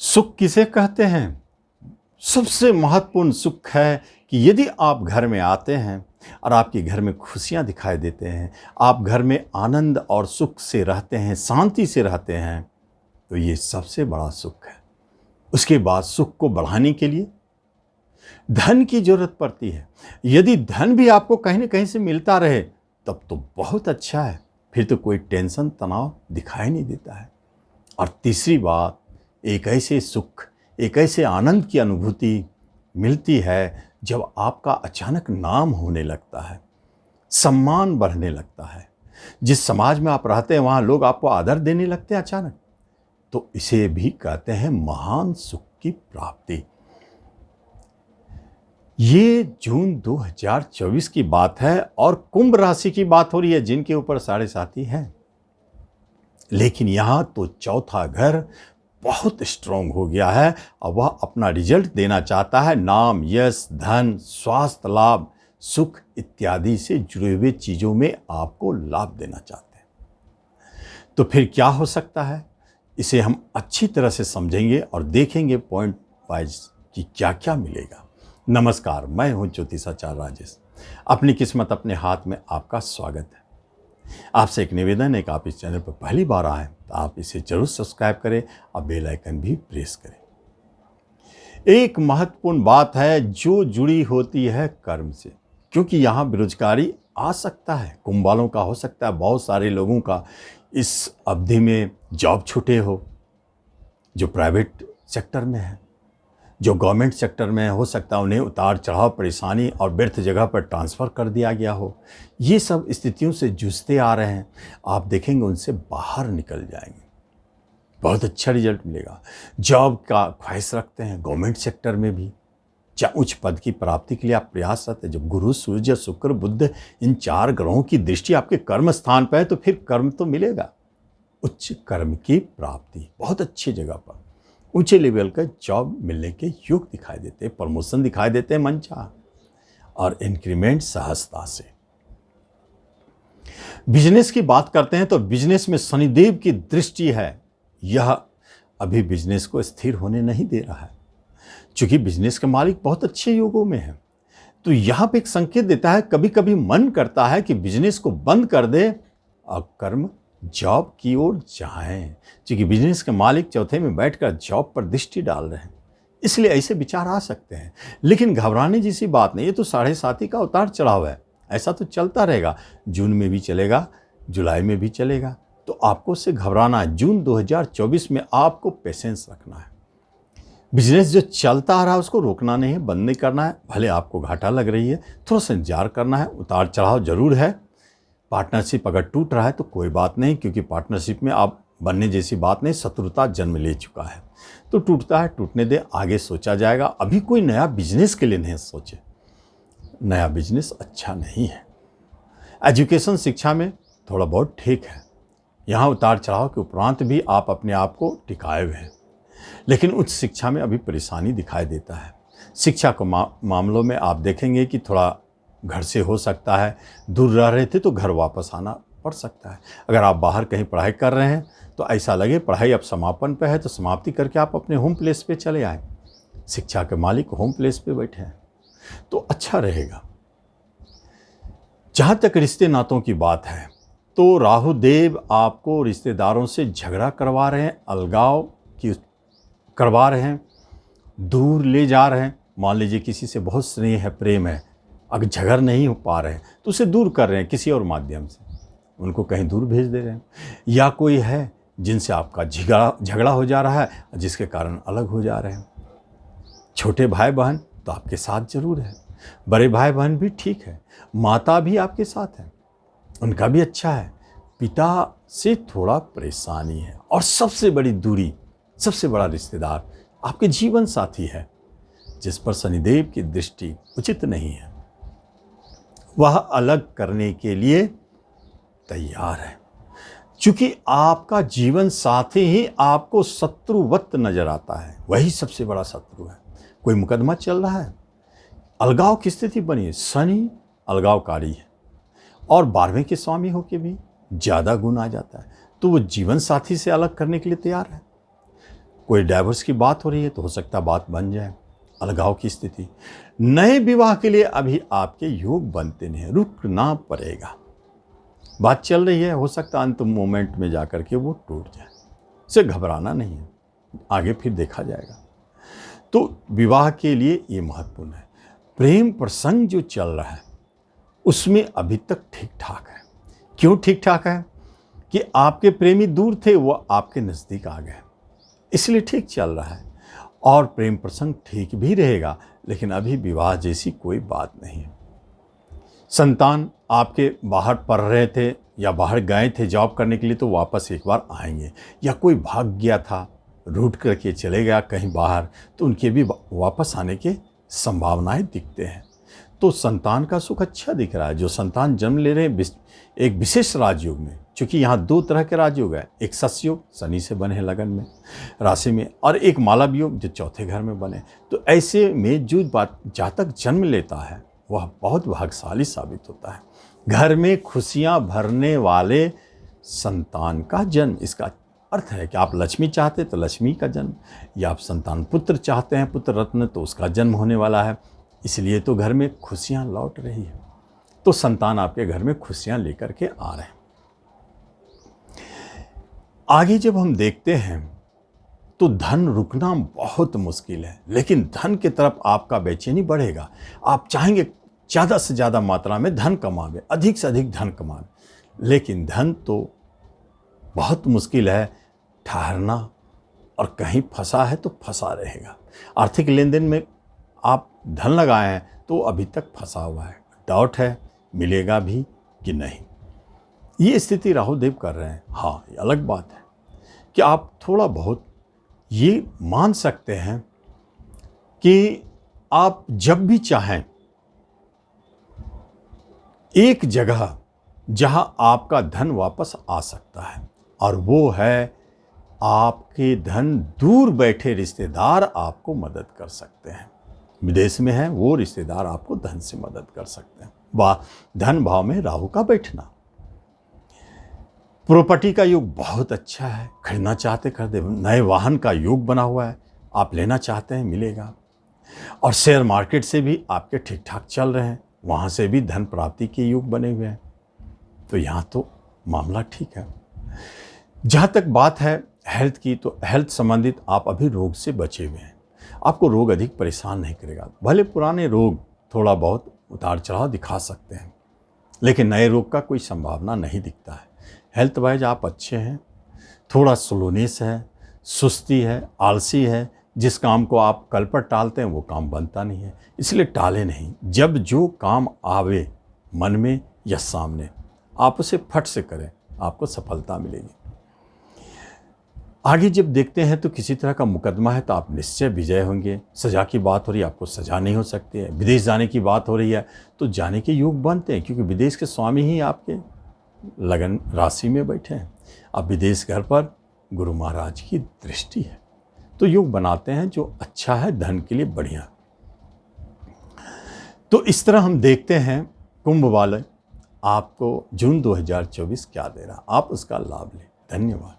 सुख किसे कहते हैं? सबसे महत्वपूर्ण सुख है कि यदि आप घर में आते हैं और आपके घर में खुशियां दिखाई देते हैं, आप घर में आनंद और सुख से रहते हैं, शांति से रहते हैं, तो ये सबसे बड़ा सुख है। उसके बाद सुख को बढ़ाने के लिए धन की जरूरत पड़ती है। यदि धन भी आपको कहीं ना कहीं से मिलता रहे तब तो बहुत अच्छा है, फिर तो कोई टेंशन तनाव दिखाई नहीं देता है। और तीसरी बात, एक ऐसे सुख, एक ऐसे आनंद की अनुभूति मिलती है जब आपका अचानक नाम होने लगता है, सम्मान बढ़ने लगता है। जिस समाज में आप रहते हैं वहाँ लोग आपको आदर देने लगते हैं अचानक, तो इसे भी कहते हैं महान सुख की प्राप्ति। ये जून 2024 की बात है और कुंभ राशि की बात हो रही है जिनके ऊपर 7.5 है। लेकिन यहाँ तो चौथा घर बहुत स्ट्रांग हो गया है और वह अपना रिजल्ट देना चाहता है। नाम, यश, धन, स्वास्थ्य लाभ, सुख इत्यादि से जुड़े हुए चीज़ों में आपको लाभ देना चाहते हैं। तो फिर क्या हो सकता है, इसे हम अच्छी तरह से समझेंगे और देखेंगे पॉइंट वाइज कि क्या क्या मिलेगा। नमस्कार, मैं हूं ज्योतिषाचार्य राजेश। अपनी किस्मत अपने हाथ में आपका स्वागत है। आपसे एक निवेदन है कि आप इस चैनल पर पहली बार आए तो आप इसे जरूर सब्सक्राइब करें और बेल आइकन भी प्रेस करें। एक महत्वपूर्ण बात है जो जुड़ी होती है कर्म से, क्योंकि यहाँ बेरोजगारी आ सकता है, कुंभ वालों का हो सकता है, बहुत सारे लोगों का इस अवधि में जॉब छूटे हो, जो प्राइवेट सेक्टर में है, जो गवर्नमेंट सेक्टर में हो सकता है उन्हें उतार चढ़ाव, परेशानी और व्यर्थ जगह पर ट्रांसफ़र कर दिया गया हो। ये सब स्थितियों से जूझते आ रहे हैं, आप देखेंगे उनसे बाहर निकल जाएंगे, बहुत अच्छा रिजल्ट मिलेगा। जॉब का ख्वाहिश रखते हैं गवर्नमेंट सेक्टर में भी, चाहे उच्च पद की प्राप्ति के लिए आप प्रयासरत हैं। जब गुरु, सूर्य, शुक्र, बुध इन 4 ग्रहों की दृष्टि आपके कर्म स्थान पर है तो फिर कर्म तो मिलेगा। उच्च कर्म की प्राप्ति, बहुत अच्छी जगह पर ऊंचे लेवल का जॉब मिलने के योग दिखाई देते हैं, प्रमोशन दिखाई देते हैं मनचाह, और इंक्रीमेंट सहजता से। बिजनेस की बात करते हैं तो बिजनेस में शनिदेव की दृष्टि है, यह अभी बिजनेस को स्थिर होने नहीं दे रहा है। चूंकि बिजनेस के मालिक बहुत अच्छे योगों में हैं, तो यहाँ पे एक संकेत देता है, कभी कभी मन करता है कि बिजनेस को बंद कर दे और कर्म जॉब की ओर जाएं। क्योंकि बिजनेस के मालिक चौथे में बैठकर जॉब पर दृष्टि डाल रहे हैं, इसलिए ऐसे विचार आ सकते हैं। लेकिन घबराने जैसी बात नहीं, ये तो 7.5 का उतार चढ़ाव है, ऐसा तो चलता रहेगा। जून में भी चलेगा, जुलाई में भी चलेगा, तो आपको उससे घबराना है। जून 2024 में आपको पेशेंस रखना है। बिजनेस जो चलता आ रहा है उसको रोकना नहीं है, बंद नहीं करना है। भले आपको घाटा लग रही है, थोड़ा सा इंतजार करना है। उतार चढ़ाव जरूर है। पार्टनरशिप अगर टूट रहा है तो कोई बात नहीं, क्योंकि पार्टनरशिप में आप बनने जैसी बात नहीं, शत्रुता जन्म ले चुका है, तो टूटता है, टूटने दे, आगे सोचा जाएगा। अभी कोई नया बिजनेस के लिए नहीं सोचे, नया बिजनेस अच्छा नहीं है। एजुकेशन, शिक्षा में थोड़ा बहुत ठीक है, यहाँ उतार चढ़ाव के उपरांत भी आप अपने आप को टिकाए हुए हैं। लेकिन उच्च शिक्षा में अभी परेशानी दिखाई देता है। शिक्षा के मामलों में आप देखेंगे कि थोड़ा घर से हो सकता है, दूर रह रहे थे तो घर वापस आना पड़ सकता है। अगर आप बाहर कहीं पढ़ाई कर रहे हैं तो ऐसा लगे पढ़ाई अब समापन पे है, तो समाप्ति करके आप अपने होम प्लेस पे चले आए। शिक्षा के मालिक होम प्लेस पे बैठे हैं तो अच्छा रहेगा। जहाँ तक रिश्ते नातों की बात है तो राहु देव आपको रिश्तेदारों से झगड़ा करवा रहे हैं, अलगाव की करवा रहे हैं, दूर ले जा रहे हैं। मान लीजिए किसी से बहुत स्नेह है, प्रेम है, अगर झगड़ नहीं हो पा रहे हैं तो उसे दूर कर रहे हैं किसी और माध्यम से, उनको कहीं दूर भेज दे रहे हैं। या कोई है जिनसे आपका झगड़ा हो जा रहा है, जिसके कारण अलग हो जा रहे हैं। छोटे भाई बहन तो आपके साथ जरूर है, बड़े भाई बहन भी ठीक है, माता भी आपके साथ है, उनका भी अच्छा है। पिता से थोड़ा परेशानी है, और सबसे बड़ी दूरी, सबसे बड़ा रिश्तेदार आपके जीवन साथी है, जिस पर शनिदेव की दृष्टि उचित नहीं है। वह अलग करने के लिए तैयार है, क्योंकि आपका जीवन साथी ही आपको शत्रुवत नजर आता है, वही सबसे बड़ा शत्रु है। कोई मुकदमा चल रहा है, अलगाव की स्थिति बनी है, शनि अलगावकारी है, और 12वें के स्वामी होके भी ज़्यादा गुण आ जाता है, तो वो जीवन साथी से अलग करने के लिए तैयार है। कोई डाइवोर्स की बात हो रही है तो हो सकता है बात बन जाए, अलगाव की स्थिति। नए विवाह के लिए अभी आपके योग बनते नहीं हैं, रुकना पड़ेगा। बात चल रही है, हो सकता है अंतिम मोमेंट में जाकर के वो टूट जाए, से घबराना नहीं है, आगे फिर देखा जाएगा। तो विवाह के लिए ये महत्वपूर्ण है। प्रेम प्रसंग जो चल रहा है उसमें अभी तक ठीक ठाक है। क्यों ठीक ठाक है? कि आपके प्रेमी दूर थे, वो आपके नज़दीक आ गए, इसलिए ठीक चल रहा है। और प्रेम प्रसंग ठीक भी रहेगा, लेकिन अभी विवाह जैसी कोई बात नहीं है। संतान आपके बाहर पढ़ रहे थे या बाहर गए थे जॉब करने के लिए, तो वापस एक बार आएंगे। या कोई भाग गया था, रूठ करके चले गया कहीं बाहर, तो उनके भी वापस आने के संभावनाएं दिखते हैं। तो संतान का सुख अच्छा दिख रहा है। जो संतान जन्म ले रहे हैं एक विशेष राजयोग में, क्योंकि यहाँ दो तरह के राजयोग है, एक सस्योग शनि से बने लगन में राशि में, और एक मालव योग जो चौथे घर में बने। तो ऐसे में जो जातक जन्म लेता है वह बहुत भाग्यशाली साबित होता है। घर में खुशियाँ भरने वाले संतान का जन्म, इसका अर्थ है कि आप लक्ष्मी चाहते तो लक्ष्मी का जन्म, या आप संतान पुत्र चाहते हैं, पुत्र रत्न, तो उसका जन्म होने वाला है। इसलिए तो घर में खुशियां लौट रही है। तो संतान आपके घर में खुशियां लेकर के आ रहे हैं। आगे जब हम देखते हैं तो धन रुकना बहुत मुश्किल है, लेकिन धन की तरफ आपका बेचैनी बढ़ेगा। आप चाहेंगे ज़्यादा से ज़्यादा मात्रा में धन कमावे, अधिक से अधिक धन कमावे, लेकिन धन तो बहुत मुश्किल है ठहरना, और कहीं फंसा है तो फंसा रहेगा। आर्थिक लेन देन में आप धन लगाए हैं तो अभी तक फंसा हुआ है, डाउट है मिलेगा भी कि नहीं। ये स्थिति राहु देव कर रहे हैं। हाँ, ये अलग बात है कि आप थोड़ा बहुत ये मान सकते हैं कि आप जब भी चाहें एक जगह जहां आपका धन वापस आ सकता है, और वो है आपके धन दूर बैठे रिश्तेदार आपको मदद कर सकते हैं। विदेश में है वो रिश्तेदार आपको धन से मदद कर सकते हैं। धन भाव में राहु का बैठना। प्रॉपर्टी का योग बहुत अच्छा है, खरीदना चाहते कर दे। नए वाहन का योग बना हुआ है, आप लेना चाहते हैं मिलेगा। और शेयर मार्केट से भी आपके ठीक ठाक चल रहे हैं, वहाँ से भी धन प्राप्ति के योग बने हुए हैं। तो यहाँ तो मामला ठीक है। जहाँ तक बात है हेल्थ की, तो हेल्थ संबंधित आप अभी रोग से बचे हुए हैं। आपको रोग अधिक परेशान नहीं करेगा। भले पुराने रोग थोड़ा बहुत उतार चढ़ाव दिखा सकते हैं, लेकिन नए रोग का कोई संभावना नहीं दिखता है। हेल्थ वाइज आप अच्छे हैं। थोड़ा स्लोनेस है, सुस्ती है, आलसी है। जिस काम को आप कल पर टालते हैं वो काम बनता नहीं है, इसलिए टाले नहीं। जब जो काम आवे मन में या सामने, आप उसे फट से करें, आपको सफलता मिलेगी। आगे जब देखते हैं तो किसी तरह का मुकदमा है तो आप निश्चय विजय होंगे। सज़ा की बात हो रही है, आपको सज़ा नहीं हो सकती है। विदेश जाने की बात हो रही है तो जाने के योग बनते हैं, क्योंकि विदेश के स्वामी ही आपके लगन राशि में बैठे हैं। अब विदेश घर पर गुरु महाराज की दृष्टि है, तो योग बनाते हैं जो अच्छा है, धन के लिए बढ़िया। तो इस तरह हम देखते हैं कुंभ वाले आपको जून 2024 क्या दे रहा, आप उसका लाभ लें। धन्यवाद।